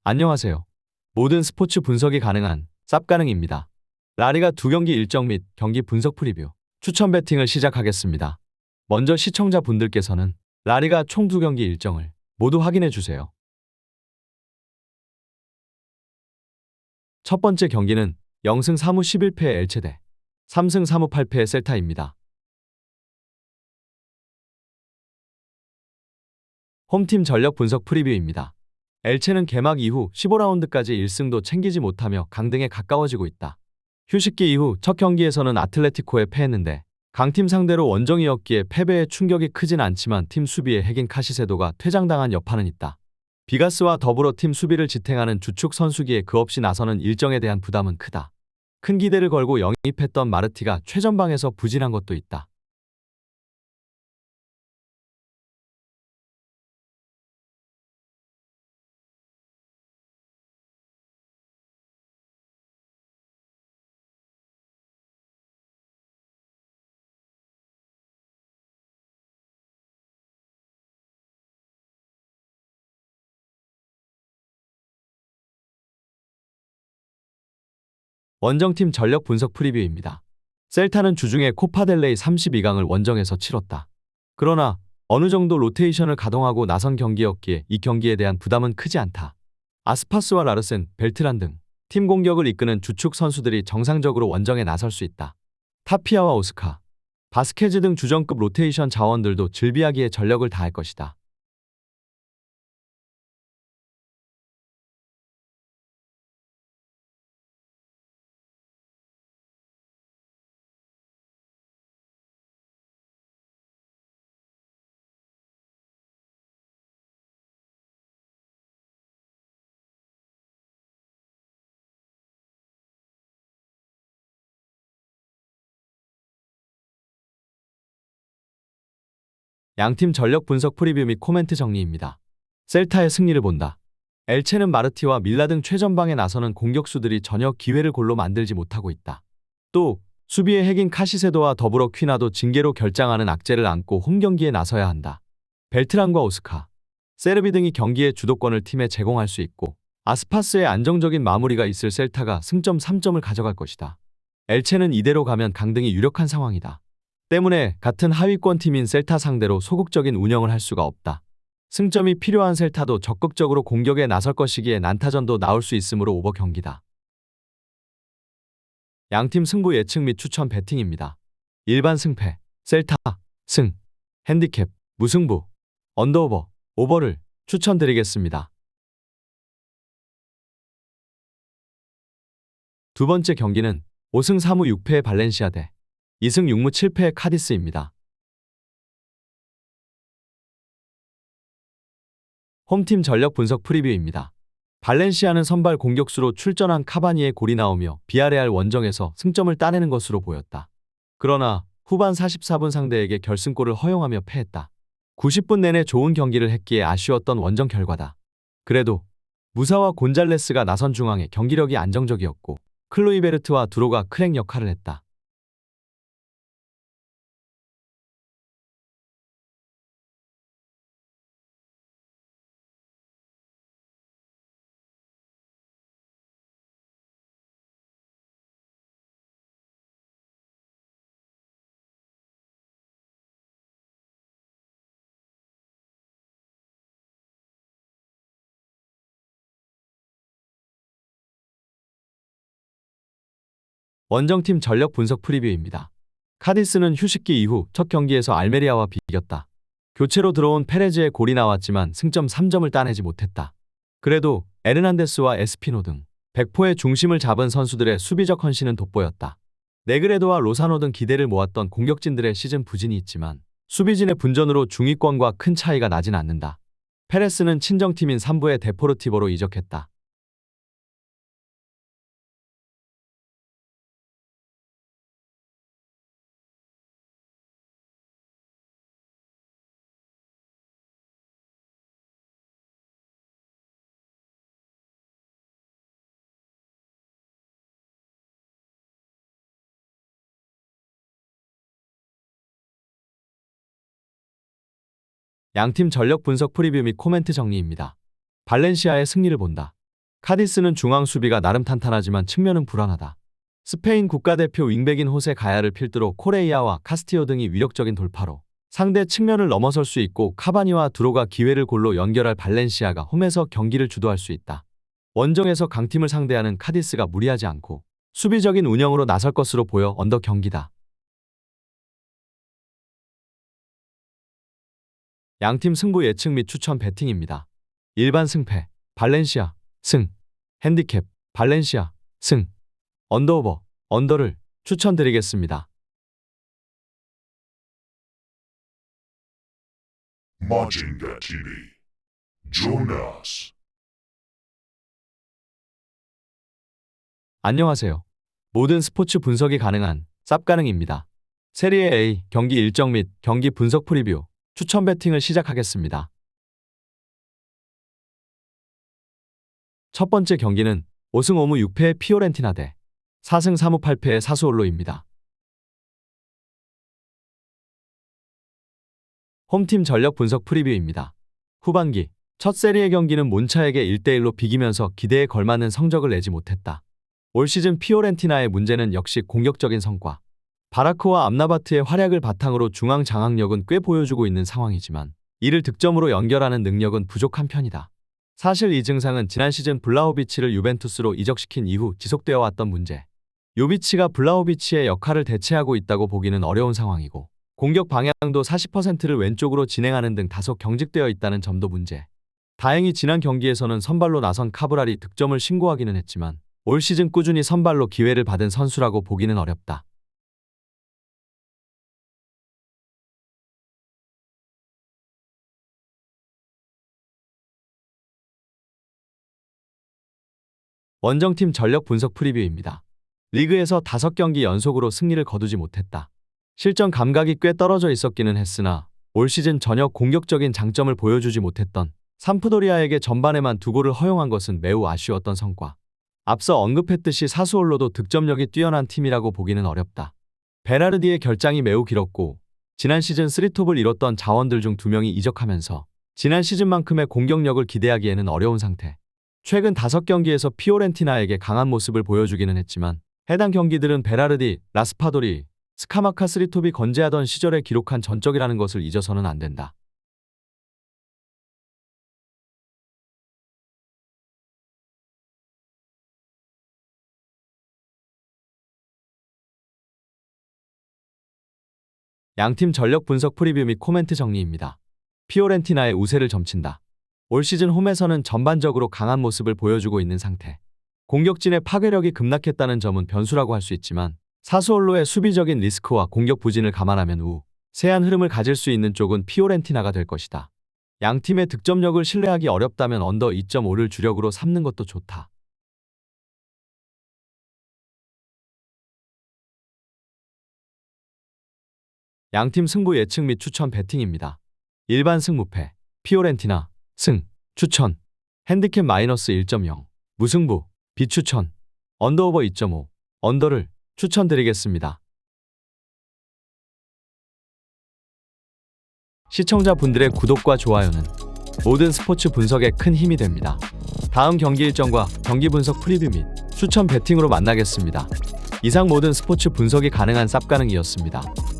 안녕하세요. 모든 스포츠 분석이 가능한 쌉가능입니다. 라리가 두 경기 일정 및 경기 분석 프리뷰, 추천 배팅을 시작하겠습니다. 먼저 시청자분들께서는 라리가 총 두 경기 일정을 모두 확인해 주세요. 첫 번째 경기는 0승 3무 11패의 엘체 대 3승 3무 8패의 셀타입니다. 홈팀 전력 분석 프리뷰입니다. 엘체는 개막 이후 15라운드까지 1승도 챙기지 못하며 강등에 가까워지고 있다. 휴식기 이후 첫 경기에서는 아틀레티코에 패했는데 강팀 상대로 원정이었기에 패배의 충격이 크진 않지만 팀 수비의 핵인 카시세도가 퇴장당한 여파는 있다. 비가스와 더불어 팀 수비를 지탱하는 주축 선수기에 그 없이 나서는 일정에 대한 부담은 크다. 큰 기대를 걸고 영입했던 마르티가 최전방에서 부진한 것도 있다. 원정팀 전력 분석 프리뷰입니다. 셀타는 주중에 코파델레이 32강을 원정에서 치렀다. 그러나 어느 정도 로테이션을 가동하고 나선 경기였기에 이 경기에 대한 부담은 크지 않다. 아스파스와 라르센, 벨트란 등 팀 공격을 이끄는 주축 선수들이 정상적으로 원정에 나설 수 있다. 타피아와 오스카, 바스케즈 등 주전급 로테이션 자원들도 즐비하기에 전력을 다할 것이다. 양팀 전력 분석 프리뷰 및 코멘트 정리입니다. 셀타의 승리를 본다. 엘체는 마르티와 밀라 등 최전방에 나서는 공격수들이 전혀 기회를 골로 만들지 못하고 있다. 또 수비의 핵인 카시세도와 더불어 퀴나도 징계로 결장하는 악재를 안고 홈경기에 나서야 한다. 벨트란과 오스카, 세르비 등이 경기의 주도권을 팀에 제공할 수 있고 아스파스의 안정적인 마무리가 있을 셀타가 승점 3점을 가져갈 것이다. 엘체는 이대로 가면 강등이 유력한 상황이다. 때문에 같은 하위권 팀인 셀타 상대로 소극적인 운영을 할 수가 없다. 승점이 필요한 셀타도 적극적으로 공격에 나설 것이기에 난타전도 나올 수 있으므로 오버 경기다. 양팀 승부 예측 및 추천 배팅입니다. 일반 승패, 셀타, 승, 핸디캡, 무승부, 언더오버, 오버를 추천드리겠습니다. 두 번째 경기는 5승 4무 6패의 발렌시아 대 2승 6무 7패의 카디스입니다. 홈팀 전력 분석 프리뷰입니다. 발렌시아는 선발 공격수로 출전한 카바니에 골이 나오며 비아레알 원정에서 승점을 따내는 것으로 보였다. 그러나 후반 44분 상대에게 결승골을 허용하며 패했다. 90분 내내 좋은 경기를 했기에 아쉬웠던 원정 결과다. 그래도 무사와 곤잘레스가 나선 중앙에 경기력이 안정적이었고 클로이베르트와 두로가 크랙 역할을 했다. 원정팀 전력 분석 프리뷰입니다. 카디스는 휴식기 이후 첫 경기에서 알메리아와 비겼다. 교체로 들어온 페레즈의 골이 나왔지만 승점 3점을 따내지 못했다. 그래도 에르난데스와 에스피노 등 백포의 중심을 잡은 선수들의 수비적 헌신은 돋보였다. 네그레도와 로사노 등 기대를 모았던 공격진들의 시즌 부진이 있지만 수비진의 분전으로 중위권과 큰 차이가 나진 않는다. 페레스는 친정팀인 삼부의 데포르티보로 이적했다. 양팀 전력 분석 프리뷰 및 코멘트 정리입니다. 발렌시아의 승리를 본다. 카디스는 중앙 수비가 나름 탄탄하지만 측면은 불안하다. 스페인 국가대표 윙백인 호세 가야를 필두로 코레이아와 카스티오 등이 위력적인 돌파로 상대 측면을 넘어설 수 있고 카바니와 드로가 기회를 골로 연결할 발렌시아가 홈에서 경기를 주도할 수 있다. 원정에서 강팀을 상대하는 카디스가 무리하지 않고 수비적인 운영으로 나설 것으로 보여 언더 경기다. 양팀 승부 예측 및 추천 배팅입니다. 일반 승패, 발렌시아, 승. 핸디캡, 발렌시아, 승. 언더오버, 언더를 추천드리겠습니다. Majinga TV. Join us. 안녕하세요. 모든 스포츠 분석이 가능한 쌉가능입니다. 세리에 A 경기 일정 및 경기 분석 프리뷰, 추천 배팅을 시작하겠습니다. 첫 번째 경기는 5승 5무 6패의 피오렌티나 대 4승 3무 8패의 사수올로입니다. 홈팀 전력 분석 프리뷰입니다. 후반기 첫 세리에 경기는 몬차에게 1대1로 비기면서 기대에 걸맞는 성적을 내지 못했다. 올 시즌 피오렌티나의 문제는 역시 공격적인 성과. 바라크와 암라바트의 활약을 바탕으로 중앙 장악력은 꽤 보여주고 있는 상황이지만 이를 득점으로 연결하는 능력은 부족한 편이다. 사실 이 증상은 지난 시즌 블라호비치를 유벤투스로 이적시킨 이후 지속되어 왔던 문제. 요비치가 블라호비치의 역할을 대체하고 있다고 보기는 어려운 상황이고 공격 방향도 40%를 왼쪽으로 진행하는 등 다소 경직되어 있다는 점도 문제. 다행히 지난 경기에서는 선발로 나선 카브랄이 득점을 신고하기는 했지만 올 시즌 꾸준히 선발로 기회를 받은 선수라고 보기는 어렵다. 원정팀 전력 분석 프리뷰입니다. 리그에서 5경기 연속으로 승리를 거두지 못했다. 실전 감각이 꽤 떨어져 있었기는 했으나 올 시즌 전혀 공격적인 장점을 보여주지 못했던 삼프도리아에게 전반에만 2골을 허용한 것은 매우 아쉬웠던 성과. 앞서 언급했듯이 사수올로도 득점력이 뛰어난 팀이라고 보기는 어렵다. 베라르디의 결장이 매우 길었고 지난 시즌 3톱을 이뤘던 자원들 중 2명이 이적하면서 지난 시즌만큼의 공격력을 기대하기에는 어려운 상태. 최근 5경기에서 피오렌티나에게 강한 모습을 보여주기는 했지만 해당 경기들은 베라르디, 라스파도리, 스카마카 3톱이 건재하던 시절에 기록한 전적이라는 것을 잊어서는 안 된다. 양팀 전력 분석 프리뷰 및 코멘트 정리입니다. 피오렌티나의 우세를 점친다. 올 시즌 홈에서는 전반적으로 강한 모습을 보여주고 있는 상태. 공격진의 파괴력이 급락했다는 점은 변수라고 할 수 있지만 사수올로의 수비적인 리스크와 공격 부진을 감안하면 세한 흐름을 가질 수 있는 쪽은 피오렌티나가 될 것이다. 양팀의 득점력을 신뢰하기 어렵다면 언더 2.5를 주력으로 삼는 것도 좋다. 양팀 승부 예측 및 추천 배팅입니다. 일반 승무패, 피오렌티나, 승, 추천, 핸디캡 마이너스 1.0, 무승부, 비추천, 언더오버 2.5, 언더를 추천드리겠습니다. 시청자분들의 구독과 좋아요는 모든 스포츠 분석에 큰 힘이 됩니다. 다음 경기 일정과 경기 분석 프리뷰 및 추천 배팅으로 만나겠습니다. 이상 모든 스포츠 분석이 가능한 쌉가능이었습니다.